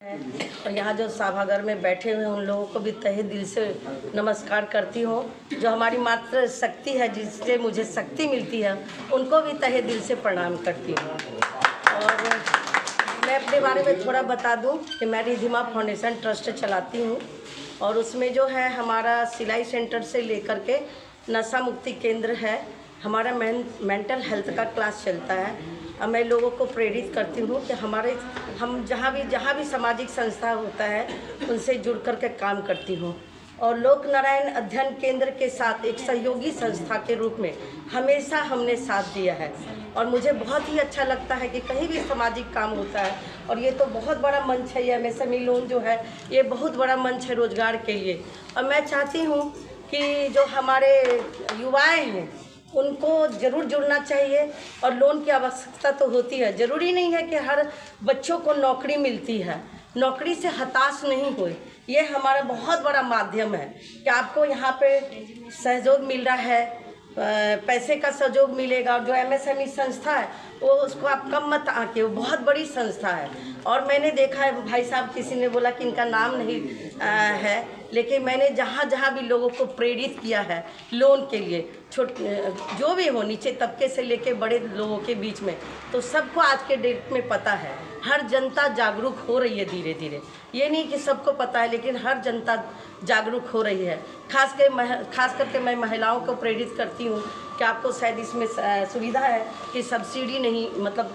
और यहाँ जो सभागार में बैठे हुए उन लोगों को भी तहे दिल से नमस्कार करती हूँ। जो हमारी मातृ शक्ति है, जिससे मुझे शक्ति मिलती है, उनको भी तहे दिल से प्रणाम करती हूँ। और मैं अपने बारे में थोड़ा बता दूँ कि मैं रिधिमा फाउंडेशन ट्रस्ट चलाती हूँ और उसमें जो है हमारा सिलाई सेंटर से लेकर के नशा मुक्ति केंद्र है, हमारा मेंटल हेल्थ का क्लास चलता है। मैं लोगों को प्रेरित करती हूँ कि हम जहाँ भी सामाजिक संस्था होता है उनसे जुड़ कर के काम करती हूँ। और लोक नारायण अध्ययन केंद्र के साथ एक सहयोगी संस्था के रूप में हमेशा हमने साथ दिया है और मुझे बहुत ही अच्छा लगता है कि कहीं भी सामाजिक काम होता है। और ये तो बहुत बड़ा मंच है, ये एमएसएमई लोन जो है ये बहुत बड़ा मंच है रोजगार के लिए। और मैं चाहती हूँ कि जो हमारे युवाएँ हैं उनको ज़रूर जुड़ना चाहिए। और लोन की आवश्यकता तो होती है, ज़रूरी नहीं है कि हर बच्चों को नौकरी मिलती है, नौकरी से हताश नहीं होए। ये हमारा बहुत बड़ा माध्यम है कि आपको यहाँ पे सहयोग मिल रहा है, पैसे का सहयोग मिलेगा। और जो एमएसएमई संस्था है वो उसको आप कम मत आके, वो बहुत बड़ी संस्था है। और मैंने देखा है, भाई साहब किसी ने बोला कि इनका नाम नहीं है, लेकिन मैंने जहाँ भी लोगों को प्रेरित किया है लोन के लिए, जो भी हो, नीचे तबके से लेके बड़े लोगों के बीच में, तो सबको आज के डेट में पता है। हर जनता जागरूक हो रही है धीरे धीरे, ये नहीं कि सबको पता है, लेकिन हर जनता जागरूक हो रही है। खास करके मैं महिलाओं को प्रेरित करती हूँ कि आपको शायद इसमें सुविधा है कि सब्सिडी नहीं, मतलब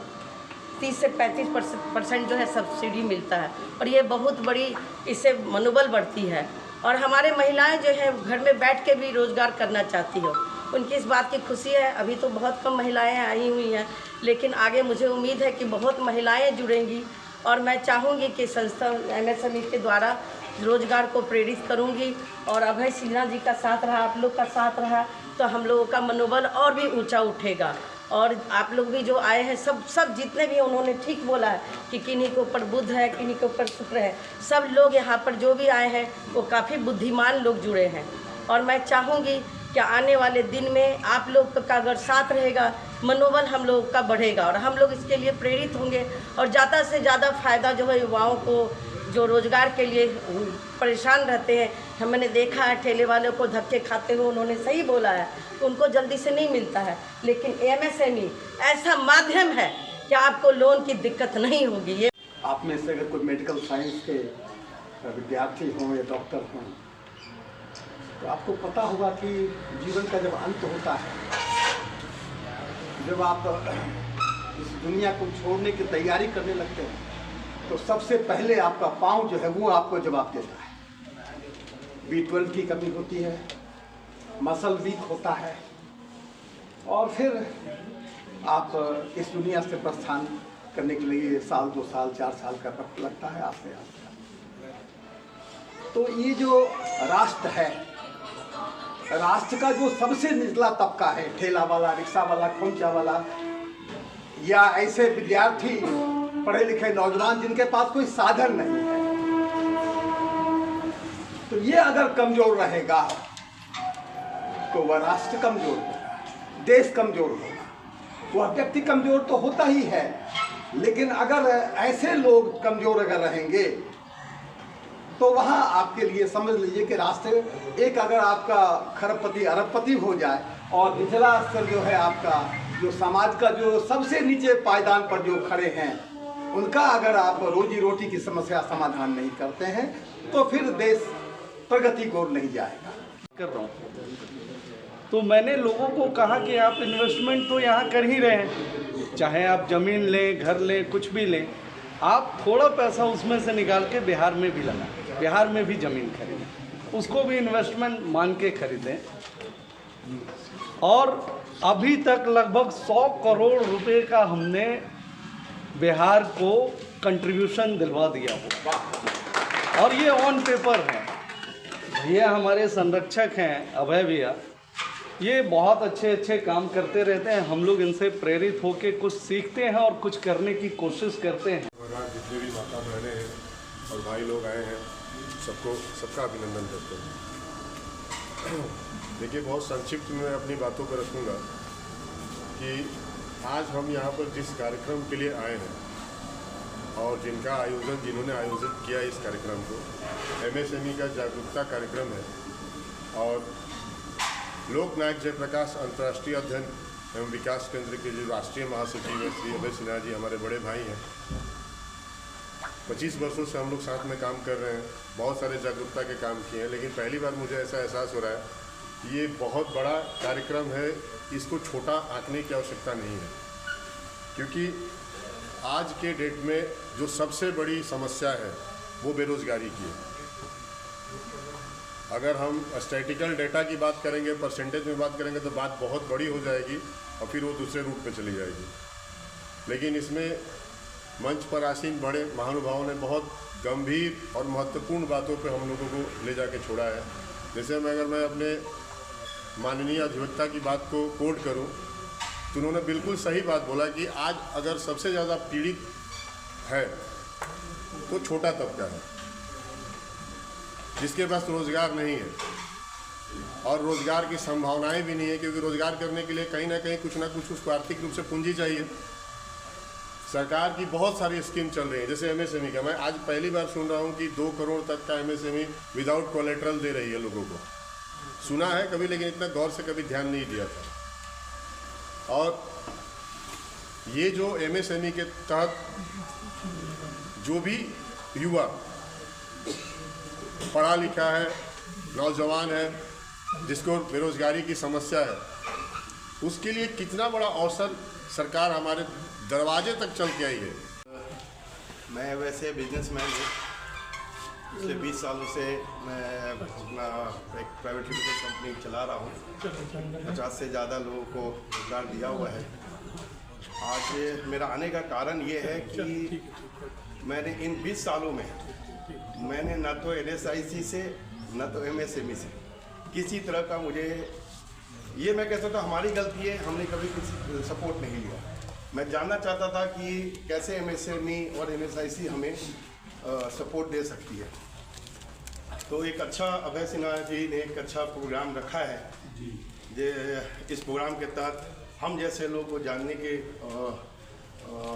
30 से 35% जो है सब्सिडी मिलता है और ये बहुत बड़ी इससे मनोबल बढ़ती है। और हमारे महिलाएं जो है घर में बैठ के भी रोज़गार करना चाहती हो, उनकी इस बात की खुशी है। अभी तो बहुत कम महिलाएं आई हुई हैं, लेकिन आगे मुझे उम्मीद है कि बहुत महिलाएं जुड़ेंगी। और मैं चाहूँगी कि संस्था एमएसएमई के द्वारा रोज़गार को प्रेरित करूँगी। और अभय सिन्हा जी का साथ रहा, आप लोग का साथ रहा, तो हम लोगों का मनोबल और भी ऊंचा उठेगा। और आप लोग भी जो आए हैं, सब जितने भी, उन्होंने ठीक बोला है कि किन्हीं के ऊपर बुध है, किन्हीं के ऊपर शुक्र है। सब लोग यहाँ पर जो भी आए हैं वो काफ़ी बुद्धिमान लोग जुड़े हैं। और मैं चाहूँगी कि आने वाले दिन में आप लोग का अगर साथ रहेगा, मनोबल हम लोग का बढ़ेगा और हम लोग इसके लिए प्रेरित होंगे। और ज़्यादा से ज़्यादा फ़ायदा जो है युवाओं को, जो रोज़गार के लिए परेशान रहते हैं, हमने देखा है ठेले वालों को धक्के खाते हुए, उन्होंने सही बोला है, उनको जल्दी से नहीं मिलता है। लेकिन एमएसएमई ऐसा माध्यम है कि आपको लोन की दिक्कत नहीं होगी। ये आप में से अगर कोई मेडिकल साइंस के विद्यार्थी हों या डॉक्टर हों, तो आपको पता होगा कि जीवन का जब अंत होता है, जब आप इस दुनिया को छोड़ने की तैयारी करने लगते हैं, तो सबसे पहले आपका पाँव जो है वो आपको जवाब देता है। B12 की कमी होती है, मसल वीक होता है, और फिर आप इस दुनिया से प्रस्थान करने के लिए 1 साल 2 साल 4 साल का वक्त लगता है आस्ते आस्ते। तो ये जो राष्ट्र है, राष्ट्र का जो सबसे निचला तबका है, ठेला वाला, रिक्शा वाला, खोंचा वाला, या ऐसे विद्यार्थी, पढ़े लिखे नौजवान जिनके पास कोई साधन नहीं है, तो ये अगर कमजोर रहेगा तो वह राष्ट्र कमजोर होगा, देश कमजोर होगा। वह व्यक्ति कमजोर तो होता ही है, लेकिन अगर ऐसे लोग कमजोर अगर रहेंगे तो वहाँ आपके लिए समझ लीजिए कि राष्ट्र एक, अगर आपका खरबपति अरबपति हो जाए और निचला स्तर जो है आपका, जो समाज का जो सबसे नीचे पायदान पर जो खड़े हैं, उनका अगर आप रोजी रोटी की समस्या समाधान नहीं करते हैं तो फिर देश प्रगति को नहीं जाएगा। कर रहा हूँ तो मैंने लोगों को कहा कि आप इन्वेस्टमेंट तो यहाँ कर ही रहे हैं, चाहे आप ज़मीन लें, घर लें, कुछ भी लें, आप थोड़ा पैसा उसमें से निकाल के बिहार में भी लगाएं, बिहार में भी ज़मीन खरीदें, उसको भी इन्वेस्टमेंट मान के खरीदें। और अभी तक लगभग 100 करोड़ रुपए का हमने बिहार को कंट्रीब्यूशन दिलवा दिया हो, और ये ऑन पेपर है। भैया हमारे संरक्षक हैं अभय भैया, ये बहुत अच्छे काम करते रहते हैं। हम लोग इनसे प्रेरित होकर कुछ सीखते हैं और कुछ करने की कोशिश करते हैं। जितने भी माता बहनें हैं और भाई लोग आए हैं, सबका अभिनंदन करते हैं। देखिए, बहुत संक्षिप्त में अपनी बातों पर रखूँगा कि आज हम यहाँ पर जिस कार्यक्रम के लिए आए हैं और जिन्होंने आयोजित किया इस कार्यक्रम को। MSME का जागरूकता कार्यक्रम है और लोकनायक जयप्रकाश अंतर्राष्ट्रीय अध्ययन एवं विकास केंद्र के जो राष्ट्रीय महासचिव है श्री अभय सिन्हा जी हमारे बड़े भाई हैं। 25 वर्षों से हम लोग साथ में काम कर रहे हैं, बहुत सारे जागरूकता के काम किए हैं, लेकिन पहली बार मुझे ऐसा एहसास हो रहा है ये बहुत बड़ा कार्यक्रम है, इसको छोटा आंकने की आवश्यकता नहीं है, क्योंकि आज के डेट में जो सबसे बड़ी समस्या है वो बेरोज़गारी की है। अगर हम स्टैटिकल डेटा की बात करेंगे, परसेंटेज में बात करेंगे तो बात बहुत बड़ी हो जाएगी और फिर वो दूसरे रूट पे चली जाएगी। लेकिन इसमें मंच पर आसीन बड़े महानुभावों ने बहुत गंभीर और महत्वपूर्ण बातों पे हम लोगों को ले जाके छोड़ा है। जैसे अगर मैं अपने माननीय अधिवक्ता की बात को कोट करूं तो उन्होंने बिल्कुल सही बात बोला कि आज अगर सबसे ज़्यादा पीड़ित है तो छोटा तबका है, जिसके पास रोज़गार नहीं है और रोज़गार की संभावनाएं भी नहीं है, क्योंकि रोज़गार करने के लिए कहीं ना कहीं कुछ ना कुछ उसको आर्थिक रूप से पूंजी चाहिए। सरकार की बहुत सारी स्कीम चल रही है, जैसे MSME का मैं आज पहली बार सुन रहा हूँ कि 2 करोड़ तक का MSME विदाउट कोलेट्रल दे रही है लोगों को। सुना है कभी, लेकिन इतना गौर से कभी ध्यान नहीं दिया था। और ये जो MSME के तहत जो भी युवा पढ़ा लिखा है, नौजवान है, जिसको बेरोज़गारी की समस्या है, उसके लिए कितना बड़ा अवसर सरकार हमारे दरवाजे तक चल के आई है। मैं वैसे बिजनेसमैन हूँ, पिछले 20 सालों से मैं अपना एक प्राइवेट लिमिटेड कंपनी चला रहा हूँ। 50 से ज़्यादा लोगों को रोजगार दिया हुआ है। आज मेरा आने का कारण ये है कि मैंने इन 20 सालों में मैंने न तो NSIC से न तो MSME से किसी तरह का ये मैं कह सकता हूँ हमारी गलती है, हमने कभी किसी सपोर्ट नहीं लिया। मैं जानना चाहता था कि कैसे MSME और NSIC हमें सपोर्ट दे सकती है। तो एक अच्छा अभय सिन्हा जी ने एक अच्छा प्रोग्राम रखा है। इस प्रोग्राम के तहत हम जैसे लोगों को जानने के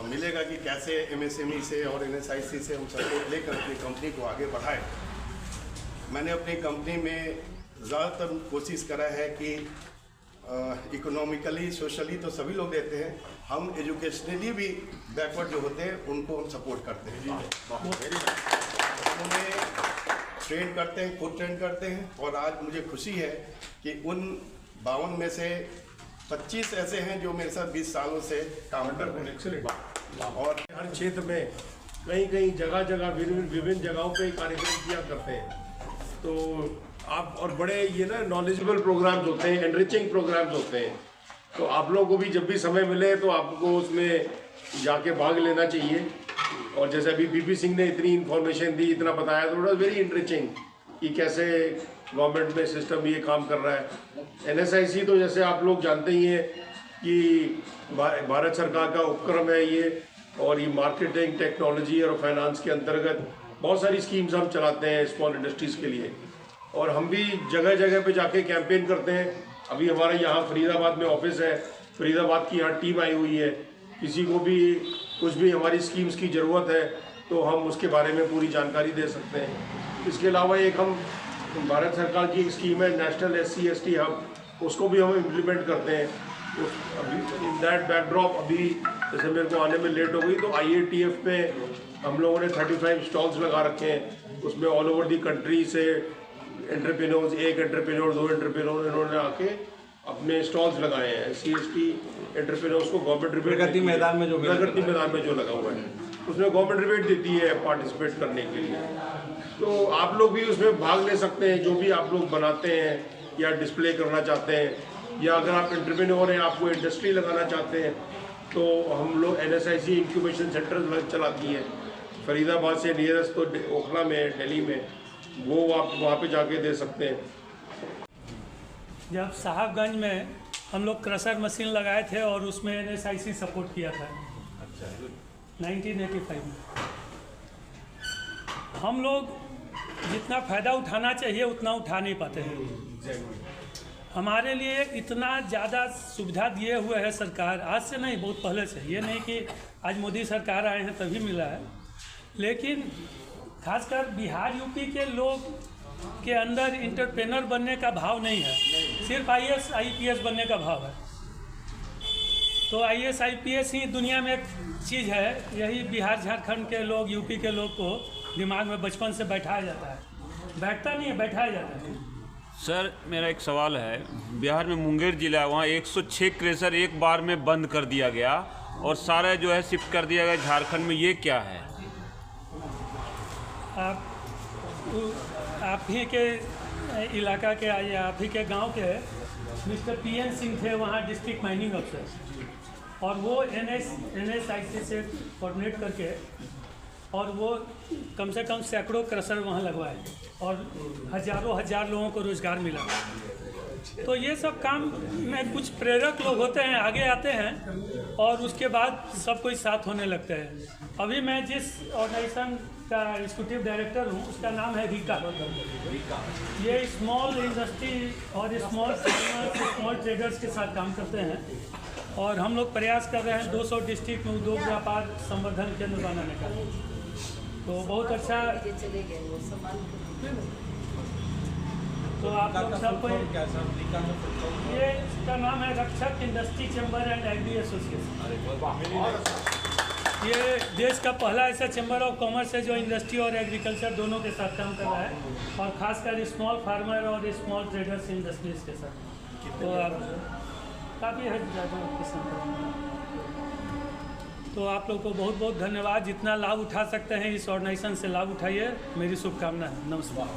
मिलेगा कि कैसे MSME से और NSIC से हम सपोर्ट लेकर अपनी कंपनी को आगे बढ़ाएं। मैंने अपनी कंपनी में ज़्यादातर कोशिश करा है कि इकोनॉमिकली सोशली तो सभी लोग देते हैं, हम एजुकेशनली भी बैकवर्ड जो होते हैं उनको हम सपोर्ट करते हैं। उन्हें ट्रेन करते हैं, खुद ट्रेन करते हैं। और आज मुझे खुशी है कि उन 52 में से 25 ऐसे हैं जो मेरे साथ 20 सालों से काम कर रहे हैं। और हर क्षेत्र में कहीं कहीं जगह जगह विभिन्न जगहों पे कार्यक्रम किया करते हैं। तो आप और बड़े ये ना नॉलेजेबल प्रोग्राम्स होते हैं, एनरिचिंग प्रोग्राम्स होते हैं। तो आप लोगों को भी जब भी समय मिले तो आपको उसमें जाके भाग लेना चाहिए। और जैसे अभी BP सिंह ने इतनी इन्फॉर्मेशन दी, इतना बताया, तो इट वेरी इंटरेस्टिंग कि कैसे गवर्नमेंट में सिस्टम ये काम कर रहा है। NSIC तो जैसे आप लोग जानते ही हैं कि भारत सरकार का उपक्रम है ये, और ये मार्केटिंग, टेक्नोलॉजी और फाइनेंस के अंतर्गत बहुत सारी स्कीम्स हम चलाते हैं स्मॉल इंडस्ट्रीज़ के लिए। और हम भी जगह जगह पे जाके कैंपेन करते हैं। अभी हमारे यहाँ फरीदाबाद में ऑफिस है, फरीदाबाद की यहाँ टीम आई हुई है। किसी को भी कुछ भी हमारी स्कीम्स की ज़रूरत है तो हम उसके बारे में पूरी जानकारी दे सकते हैं। इसके अलावा एक हम भारत सरकार की एक स्कीम है नेशनल SC/ST हब, उसको भी हम इम्प्लीमेंट करते हैं। अभी इन दैट बैकड्रॉप अभी जैसे मेरे को आने में लेट हो गई तो IATF में हम लोगों ने 35 स्टॉल्स लगा रखे हैं। उसमें ऑल ओवर दी कंट्री से एंटरप्रेन्योर्स, एक एंटरप्रेन्योर, 2 एंटरप्रेन्योर इन्होंने आके अपने स्टॉल्स लगाए हैं। SC/ST एंटरप्रेन्योर्स को गवर्नमेंट रिबेट प्रगति मैदान में जो लगा हुआ है उसमें गवर्नमेंट रिबेट देती है पार्टिसिपेट करने के लिए। तो आप लोग भी उसमें भाग ले सकते हैं। जो भी आप लोग बनाते हैं या डिस्प्ले करना चाहते हैं, या अगर आप एंटरप्रेन्योर हैं, आपको इंडस्ट्री लगाना चाहते हैं, तो हम लोग NSIC इंक्यूबेशन सेंटर चलाती है फरीदाबाद से नियरेस्ट, तो ओखला में, दिल्ली में, वो आप वहाँ पे जाके दे सकते हैं। जब साहबगंज में हम लोग क्रशर मशीन लगाए थे और उसमें NSIC सपोर्ट किया था 1985 में। हम लोग जितना फ़ायदा उठाना चाहिए उतना उठा नहीं पाते हैं। हमारे लिए इतना ज़्यादा सुविधा दिए हुए है सरकार, आज से नहीं बहुत पहले से। ये नहीं कि आज मोदी सरकार आए हैं तभी मिला है। लेकिन खासकर बिहार यूपी के लोग के अंदर इंटरप्रेनर बनने का भाव नहीं है, सिर्फ IAS IPS बनने का भाव है। तो IAS IPS ही दुनिया में एक चीज़ है, यही बिहार झारखंड के लोग, यूपी के लोग को दिमाग में बचपन से बैठाया जाता है, बैठता नहीं है, बैठाया जाता है। सर मेरा एक सवाल है, बिहार में मुंगेर जिला है, वहाँ 106 क्रेशर एक बार में बंद कर दिया गया और सारा जो है शिफ्ट कर दिया गया झारखंड में, ये क्या है? आप ही के इलाका के आइए, आप ही के गांव के मिस्टर PN सिंह थे वहाँ डिस्ट्रिक्ट माइनिंग अफसर, और वो NSIC से कोऑर्डिनेट करके और वो कम से कम सैकड़ों क्रशर वहाँ लगवाए और हजार लोगों को रोज़गार मिला। तो ये सब काम में कुछ प्रेरक लोग होते हैं, आगे आते हैं और उसके बाद सब कोई साथ होने लगते हैं। अभी मैं जिस ऑर्गेनाइजेशन का एग्जीक्यूटिव डायरेक्टर हूँ उसका नाम है रीका। ये स्मॉल इंडस्ट्री और स्मॉल ट्रेडर्स के साथ काम करते हैं और हम लोग प्रयास कर रहे हैं 200 डिस्ट्रिक्ट में उद्योग व्यापार संवर्धन केंद्र बनाने का। तो बहुत अच्छा, तो आप लोग सब कोई, ये इसका नाम है Rakshak industry chamber and agri association. ये देश का पहला ऐसा चैम्बर ऑफ कॉमर्स है जो इंडस्ट्री और एग्रीकल्चर दोनों के साथ काम कर रहा है और खासकर स्मॉल फार्मर और स्मॉल ट्रेडर्स इंडस्ट्रीज के साथ। तो आप काफ़ी है ज़्यादा किस्म। तो आप लोग को बहुत बहुत धन्यवाद, जितना लाभ उठा सकते हैं इस ऑर्गेनाइजेशन से लाभ उठाइए, मेरी शुभकामना है। नमस्कार।